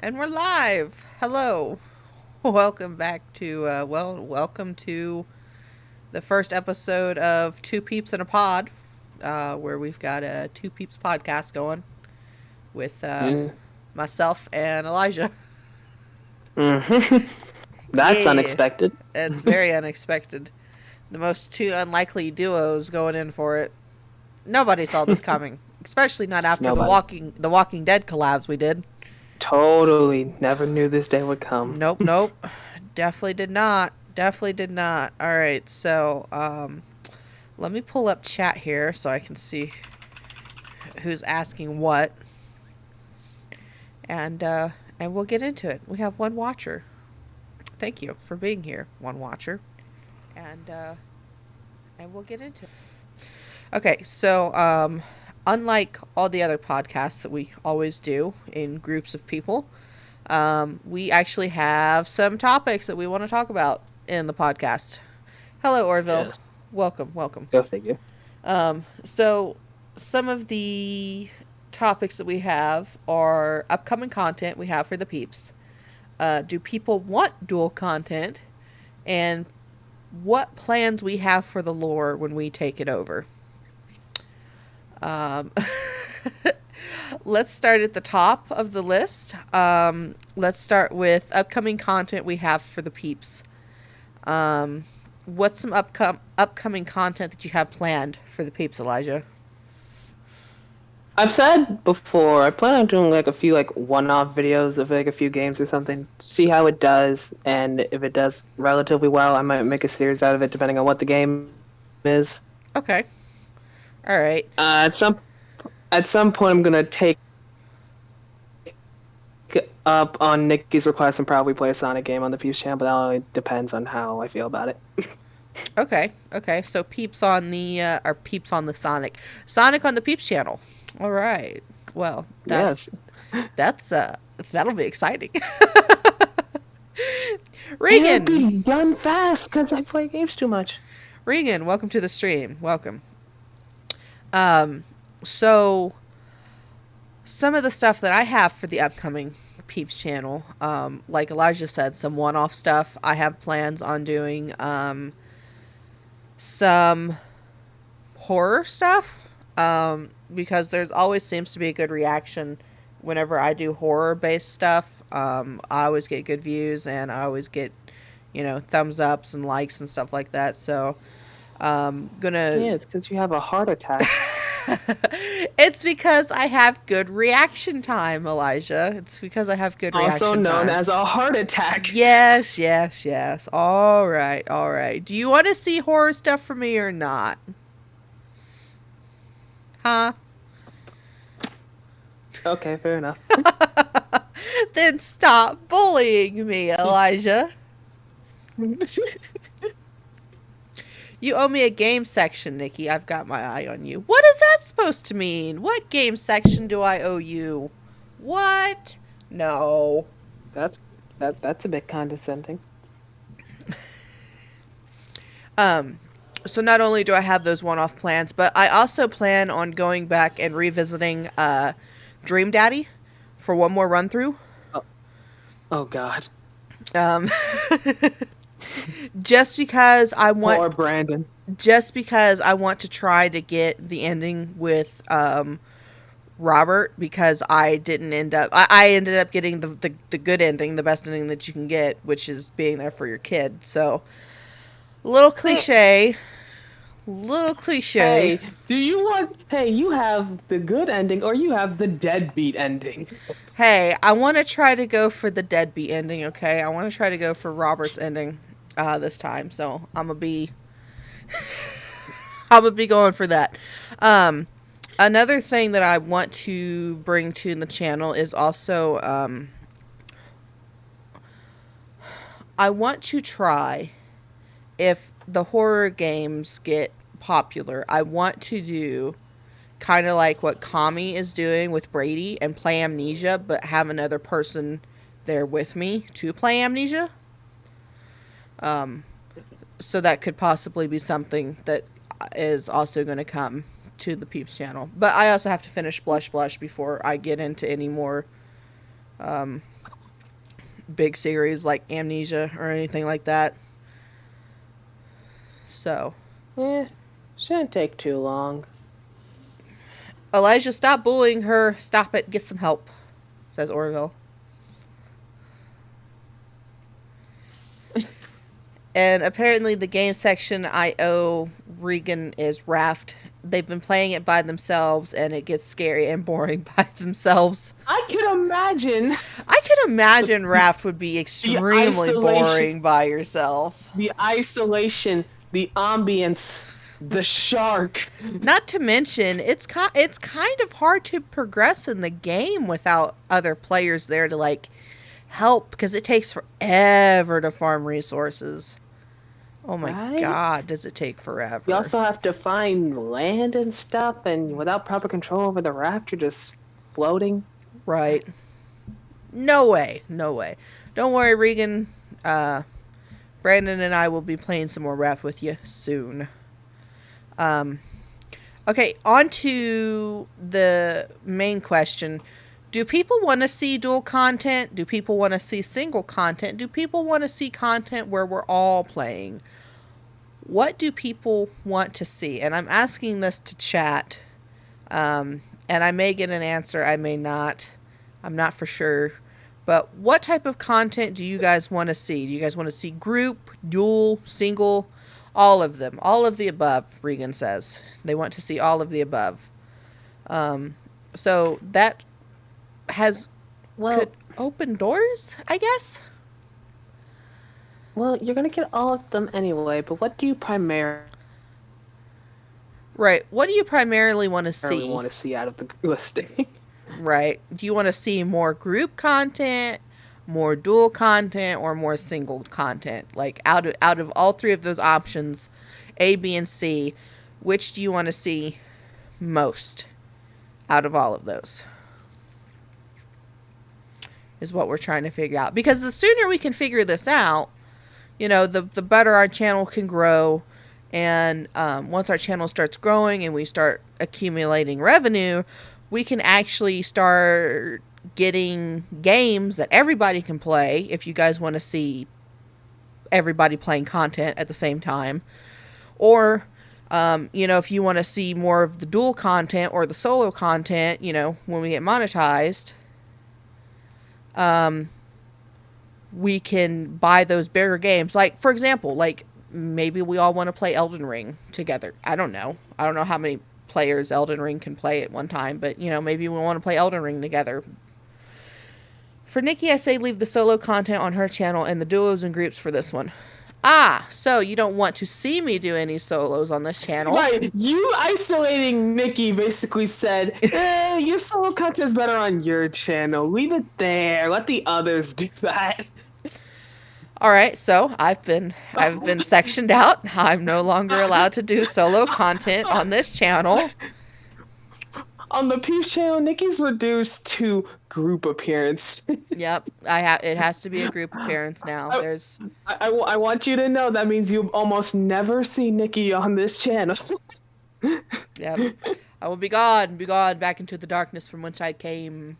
And we're live. Hello. Welcome back to, welcome to the first episode of Two Peeps in a Pod, where we've got a Two Peeps podcast going with Yeah. myself and Elijah. hmm That's Yeah, unexpected. it's very unexpected. The most two unlikely duos going in for it. Nobody saw this coming, especially not after the Nobody. Walking Dead collabs we did. Totally never knew this day would come. Nope, nope. Definitely did not. Definitely did not. All right, so let me pull up chat here so I can see who's asking what, and and we'll get into it. We have one watcher. Thank you for being here, one watcher, and and we'll get into it. Okay, so unlike all the other podcasts that we always do in groups of people, we actually have some topics that we want to talk about in the podcast. Hello, Orville. Yes. Welcome, welcome. Go figure. So, some of the topics that we have are upcoming content we have for the peeps. Do people want dual content? And what plans we have for the lore when we take it over. Um, let's start at the top of the list. Let's start with upcoming content we have for the peeps. What's some upcoming content that you have planned for the peeps, Elijah? I've said before, I plan on doing like a few like one-off videos of like a few games or something, see how it does, and if it does relatively well, I might make a series out of it depending on what the game is. Okay. All right. At some point, I'm gonna take up on Nikki's request and probably play a Sonic game on the Fuse channel, but that only depends on how I feel about it. Okay. Okay. So peeps on the or peeps on the Sonic on the peeps channel. All right. Well, Yes. that's that'll be exciting. And it'll Regan. be done fast because I play games too much. Regan, welcome to the stream. Welcome. Um so some of the stuff that I have for the upcoming Peeps channel, like Elijah said, some one-off stuff. I have plans on doing some horror stuff, because there's always seems to be a good reaction whenever I do horror-based stuff. I always get good views, and I always get, thumbs ups and likes and stuff like that. So, gonna. Yeah, it's because you have a heart attack. It's because I have good reaction time, Elijah. It's because I have good Also reaction known time. as a heart attack. Yes, yes, yes. All right, all right. Do you want to see horror stuff from me or not? Huh? Okay, fair enough. Then stop bullying me, Elijah. You owe me a game section, Nikki. I've got my eye on you. What is that supposed to mean? What game section do I owe you? What? No. That's that's a bit condescending. Um, so not only do I have those one-off plans, but I also plan on going back and revisiting Dream Daddy for one more run through. Oh, oh God. Um, just because I want, Poor Brandon. just because I want to try to get the ending with Robert, because I didn't end up. I ended up getting the good ending, the best ending that you can get, which is being there for your kid. So, little cliche, little cliche. Hey, do you want? Hey, you have the good ending, or you have the deadbeat ending. Hey, I want to try to go for the deadbeat ending. Okay, I want to try to go for Robert's ending this time. So I'm gonna be going for that. Um, Another thing that I want to bring to the channel is also I want to try, if the horror games get popular, I want to do kind of like what Kami is doing with Brady and play Amnesia, but have another person there with me to play Amnesia. Um, so that could possibly be something that is also going to come to the Peeps channel. But I also have to finish Blush Blush before I get into any more big series like Amnesia or anything like that. So, Shouldn't take too long. Elijah, stop bullying her. Stop it. Get some help, says Orville. And apparently the game section I owe Regan is Raft. They've been playing it by themselves, and it gets scary and boring by themselves. I can imagine. I can imagine Raft would be extremely boring by yourself. The isolation, the ambience, the shark. Not to mention, it's kind of hard to progress in the game without other players there to, like, help, because it takes forever to farm resources. Oh my god, does it take forever. You also have to find land and stuff, and without proper control over the raft, you're just floating. Right. No way. No way. Don't worry, Regan. Brandon and I will be playing some more raft with you soon. Okay, on to the main question. Do people want to see dual content? Do people want to see single content? Do people want to see content where we're all playing? What do people want to see? And I'm asking this to chat. And I may get an answer, I may not. I'm not for sure. But what type of content do you guys want to see? Do you guys want to see group, dual, single? All of them. All of the above, Regan says. They want to see all of the above. So that could open doors, I guess. Well, you're gonna get all of them anyway, but what do you primarily What do you primarily want to see? Want to see out of the listing? Right. Do you want to see more group content, more dual content, or more single content? Like out of all three of those options, A, B, and C, which do you want to see most out of all of those? Is what we're trying to figure out. Because the sooner we can figure this out, the better our channel can grow. And once our channel starts growing and we start accumulating revenue, we can actually start getting games that everybody can play if you guys want to see everybody playing content at the same time. Or, if you want to see more of the dual content or the solo content, when we get monetized, we can buy those bigger games. Like, for example, maybe we all want to play Elden Ring together. I don't know how many players Elden Ring can play at one time, but, maybe we want to play Elden Ring together. For Nikki, I say leave the solo content on her channel and the duos and groups for this one. So you don't want to see me do any solos on this channel. Right, you isolating Nikki basically said, your solo content is better on your channel. Leave it there. Let the others do that. All right, so I've been sectioned out. I'm no longer allowed to do solo content on this channel. On the Peeps channel, Nikki's reduced to group appearance. Yep, it has to be a group appearance now. I want you to know that means you almost never see Nikki on this channel. Yep, I will be gone back into the darkness from whence I came.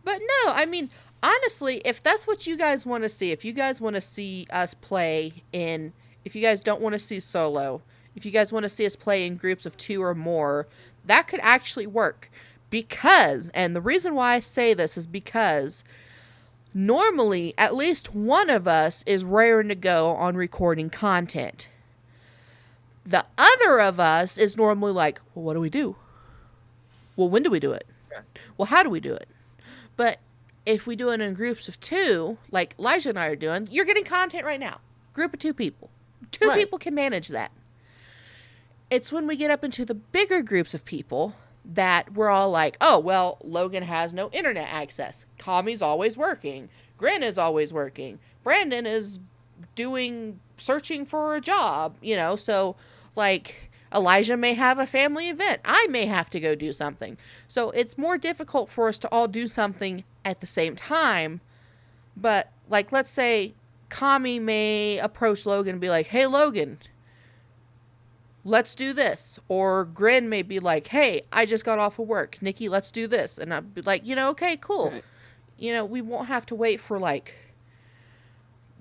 But no, I mean, honestly, if that's what you guys want to see, if you guys want to see us play if you guys don't want to see solo, if you guys want to see us play in groups of 2 or more, that could actually work. And the reason why I say this is because normally at least one of us is raring to go on recording content. The other of us is normally like, well, what do we do? Well, when do we do it? Well, how do we do it? But if we do it in groups of 2, like Elijah and I are doing, you're getting content right now. Group of 2 people. 2 people can manage that. It's when we get up into the bigger groups of people that we're all like, oh, well, Logan has no internet access. Tommy's always working. Grin is always working. Brandon is searching for a job, so like Elijah may have a family event. I may have to go do something. So it's more difficult for us to all do something at the same time. But like, let's say Kami may approach Logan and be like, hey, Logan, let's do this. Or Grin may be like, hey, I just got off of work. Nikki, let's do this. And I'd be like, okay, cool. Right. we won't have to wait for like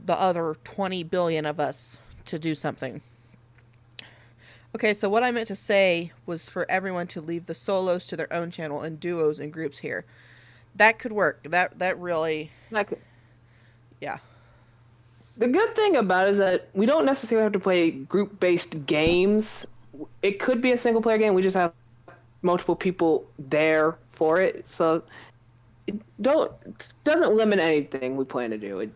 the other 20 billion of us to do something. Okay, so what I meant to say was for everyone to leave the solos to their own channel and duos and groups here. That could work. That really, Like, yeah. the good thing about it is that we don't necessarily have to play group-based games. It could be a single-player game. We just have multiple people there for it. So it doesn't limit anything we plan to do. And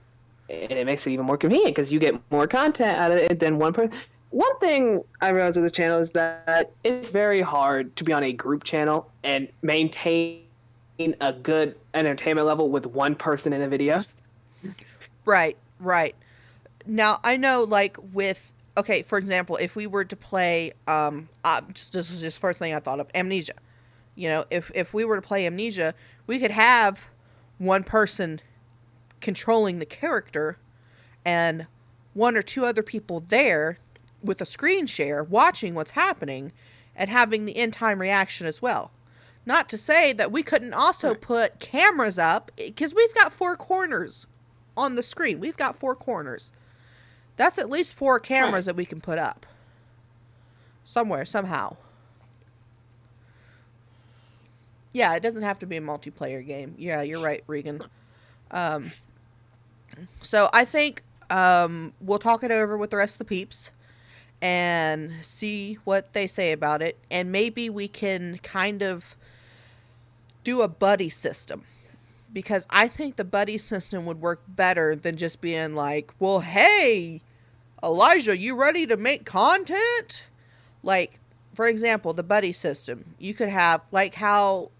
it makes it even more convenient because you get more content out of it than one person. One thing I realized with the channel is that it's very hard to be on a group channel and maintain a good entertainment level with one person in a video. Right, right. Now, I know, like, okay, for example, if we were to play, this was just first thing I thought of, Amnesia. If we were to play Amnesia, we could have one person controlling the character and one or two other people there with a screen share watching what's happening and having the in-time reaction as well. Not to say that we couldn't also put cameras up, because we've got 4 corners on the screen. We've got 4 corners. That's at least 4 cameras that we can put up. Somewhere, somehow. Yeah, it doesn't have to be a multiplayer game. Yeah, you're right, Regan. So I think we'll talk it over with the rest of the peeps and see what they say about it. And maybe we can kind of do a buddy system. Because I think the buddy system would work better than just being like, well, hey, Elijah, you ready to make content? Like, for example, the buddy system. You could have, like how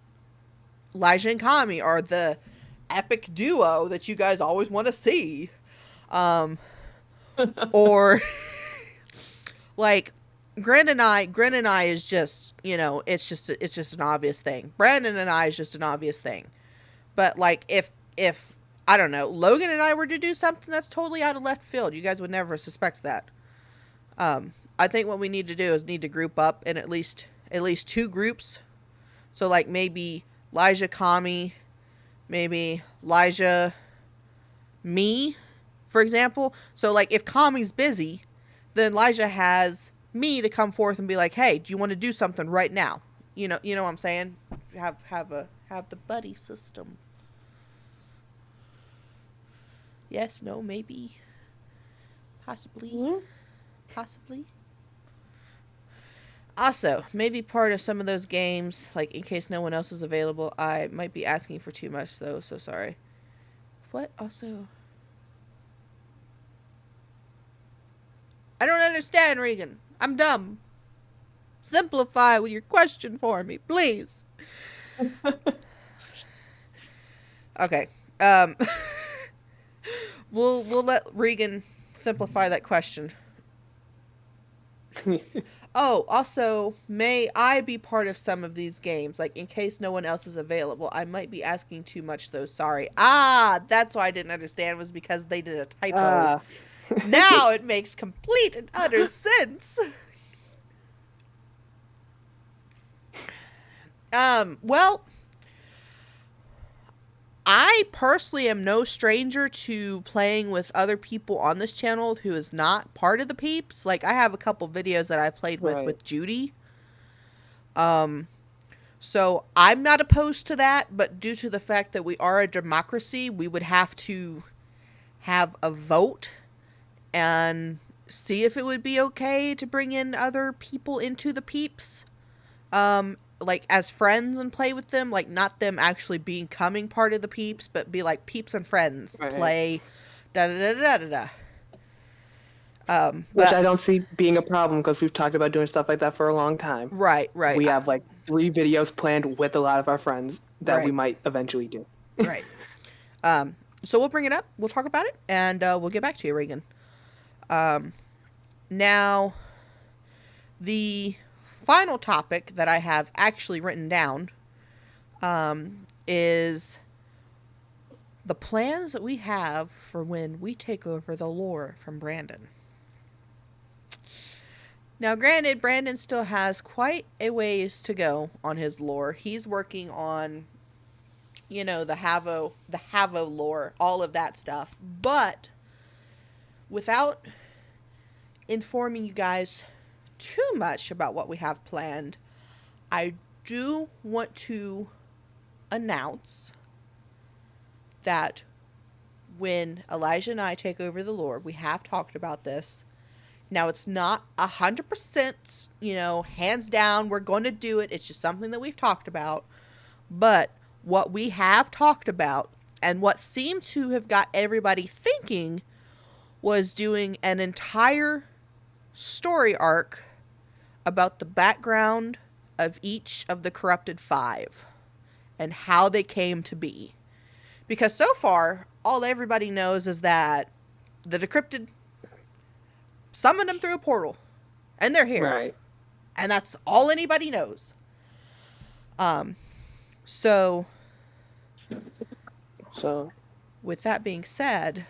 Elijah and Kami are the epic duo that you guys always want to see. Or, like, Gren and I is just, it's just an obvious thing. Brandon and I is just an obvious thing. But, like, if I don't know, Logan and I were to do something that's totally out of left field, you guys would never suspect that. I think what we need to do is need to group up in at least 2 groups. So, like, maybe Elijah, Kami, maybe Elijah, me, for example. So, like, if Kami's busy, then Elijah has me to come forth and be like, hey, do you want to do something right now? You know what I'm saying? Have the buddy system. Yes, no, maybe. Possibly. Mm-hmm. Possibly. Also, maybe part of some of those games, like in case no one else is available, I might be asking for too much though, so sorry. What? Also, I don't understand, Regan. I'm dumb. Simplify with your question for me, please. Okay. We'll let Regan simplify that question. Oh, also, may I be part of some of these games? Like, in case no one else is available. I might be asking too much, though. Sorry. That's why I didn't understand, was because they did a typo. Now it makes complete and utter sense. Well, I personally am no stranger to playing with other people on this channel who is not part of the peeps. Like, I have a couple videos that I've played with Judy. So I'm not opposed to that, but due to the fact that we are a democracy, we would have to have a vote and see if it would be okay to bring in other people into the peeps. Like, as friends and play with them, like, not them actually becoming part of the peeps, but be like peeps and friends, play da-da-da-da-da-da. Which I don't see being a problem, because we've talked about doing stuff like that for a long time. Right. We have, like, 3 videos planned with a lot of our friends that we might eventually do. Right. So we'll bring it up, we'll talk about it, and we'll get back to you, Regan. Now, the final topic that I have actually written down is the plans that we have for when we take over the lore from Brandon. Now, granted, Brandon still has quite a ways to go on his lore. He's working on you know, the Havo lore, all of that stuff. But without informing you guys too much about what we have planned, I do want to announce that when Elijah and I take over the lore, we have talked about this. Now, it's not 100%, you know, hands down, we're going to do it. It's just something that we've talked about. But what we have talked about and what seemed to have got everybody thinking was doing an entire story arc about the background of each of the corrupted five and how they came to be. Because so far, all everybody knows is that the decrypted summoned them through a portal and they're here. Right. And that's all anybody knows. So with that being said,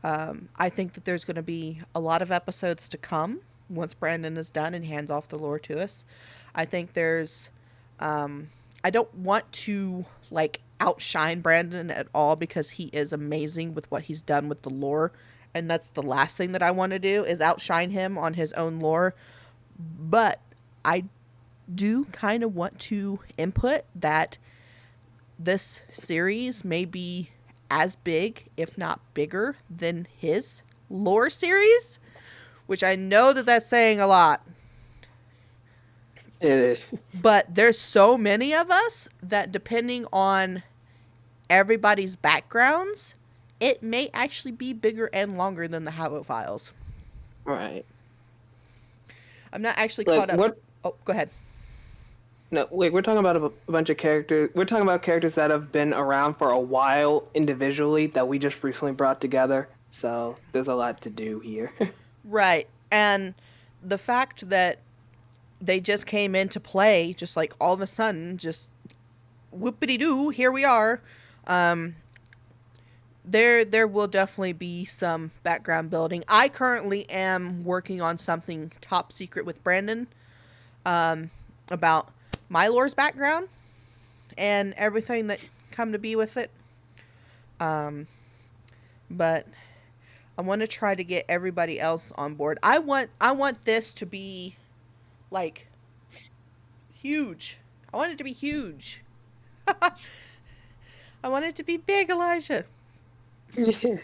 I think that there's going to be a lot of episodes to come once Brandon is done and hands off the lore to us. I think there's, I don't want to like outshine Brandon at all because he is amazing with what he's done with the lore. And that's the last thing that I want to do is outshine him on his own lore. But I do kind of want to input that this series may be as big, if not bigger, than his lore series, which I know that that's saying a lot. It is. But there's so many of us that depending on everybody's backgrounds, it may actually be bigger and longer than the Havo Files. Right. I'm not actually caught up. Oh, go ahead. No, we're talking about a bunch of characters. We're talking about characters that have been around for a while individually that we just recently brought together. So there's a lot to do here. Right. And the fact that they just came into play, just like all of a sudden, just whoopity-doo, here we are. There will definitely be some background building. I currently am working on something top secret with Brandon about my lore's background and everything that come to be with it. But I want to try to get everybody else on board. I want this to be like huge. I want it to be huge. I want it to be big, Elijah. Yeah.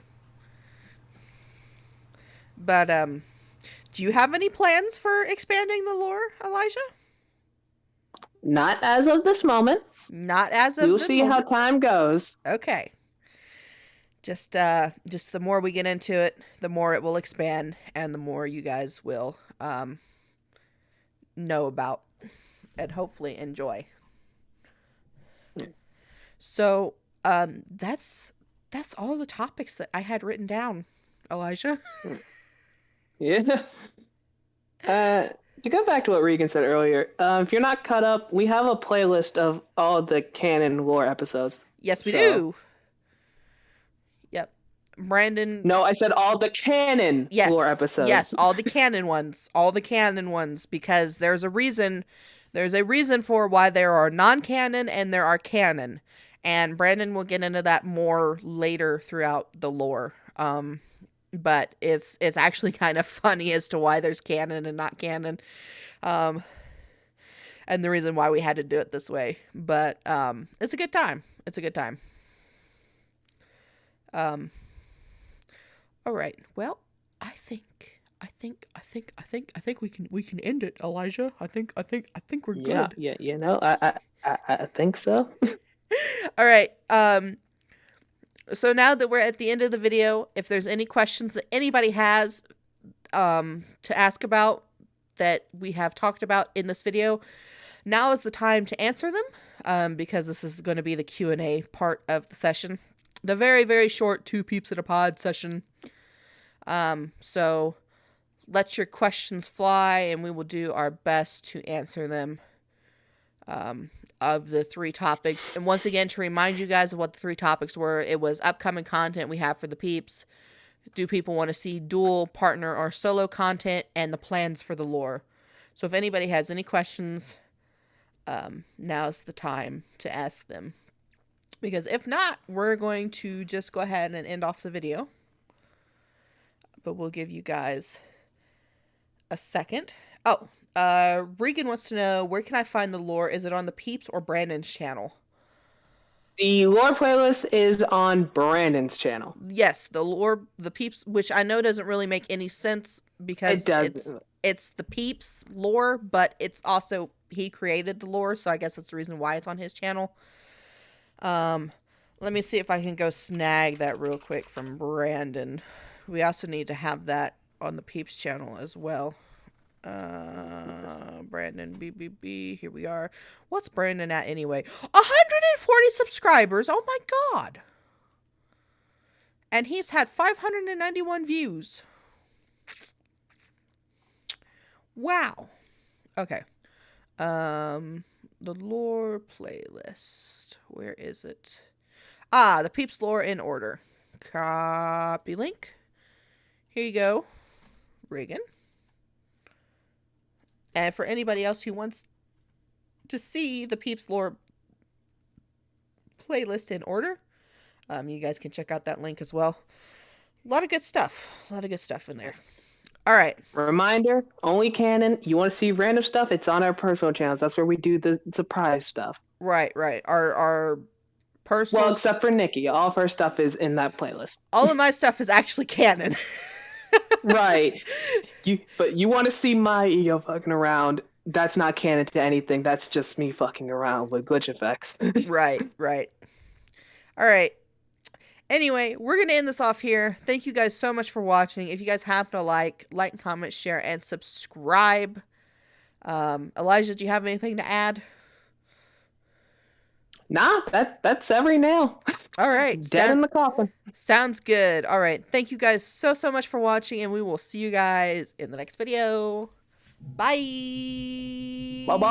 But do you have any plans for expanding the lore, Elijah? Not as of this moment. Not as of We'll the see moment. how time goes. Okay. Just the more we get into it, the more it will expand and the more you guys will know about and hopefully enjoy. So, that's all the topics that I had written down, Elijah. Yeah. To go back to what Regan said earlier, if you're not caught up, we have a playlist of all the canon lore episodes. Yes, we do. Yep. Brandon. No, I said all the canon lore episodes. Yes, all the canon ones. All the canon ones, because there's a reason for why there are non-canon and there are canon. And Brandon will get into that more later throughout the lore. But it's actually kind of funny as to why there's canon and not canon. And the reason why we had to do it this way. But it's a good time. It's a good time. All right. Well, I think we can end it, Elijah. I think we're good. Yeah, you know, I think so. All right. So now that we're at the end of the video, if there's any questions that anybody has to ask about that we have talked about in this video, now is the time to answer them, because this is going to be the Q&A part of the session. The very, very short Two Peeps in a Pod session. So let your questions fly, and we will do our best to answer them of the 3 topics. And once again, to remind you guys of what the 3 topics were, it was upcoming content we have for the peeps. Do people want to see dual, partner, or solo content? And the plans for the lore. So if anybody has any questions, now's the time to ask them. Because if not, we're going to just go ahead and end off the video. But we'll give you guys a second. Oh, Regan wants to know, where can I find the lore? Is it on the Peeps or Brandon's channel? The lore playlist is on Brandon's channel. Yes, the lore, the Peeps, which I know doesn't really make any sense because it's the Peeps lore, but it's also, he created the lore, so I guess that's the reason why it's on his channel. Let me see if I can go snag that real quick from Brandon. We also need to have that on the Peeps channel as well. Brandon BBB, here we are. What's Brandon at anyway? 140 subscribers. Oh my god. And he's had 591 views. Wow. Okay. The lore playlist. Where is it? Ah, the Peeps lore in order. Copy link. Here you go, Reagan. And for anybody else who wants to see the Peeps lore playlist in order, you guys can check out that link as well. A lot of good stuff. A lot of good stuff in there. All right. Reminder, only canon. You want to see random stuff? It's on our personal channels. That's where we do the surprise stuff. Right. Our personal... Well, except for Nikki. All of her stuff is in that playlist. All of my stuff is actually canon. Right. But you want to see my ego fucking around. That's not canon to anything. That's just me fucking around with glitch effects. Right. All right. Anyway, we're going to end this off here. Thank you guys so much for watching. If you guys happen to like, comment, share, and subscribe. Elijah, do you have anything to add? Nah, that's every nail. All right. Dead in the coffin. Sounds good. All right. Thank you guys so much for watching, and we will see you guys in the next video. Bye. Bye-bye.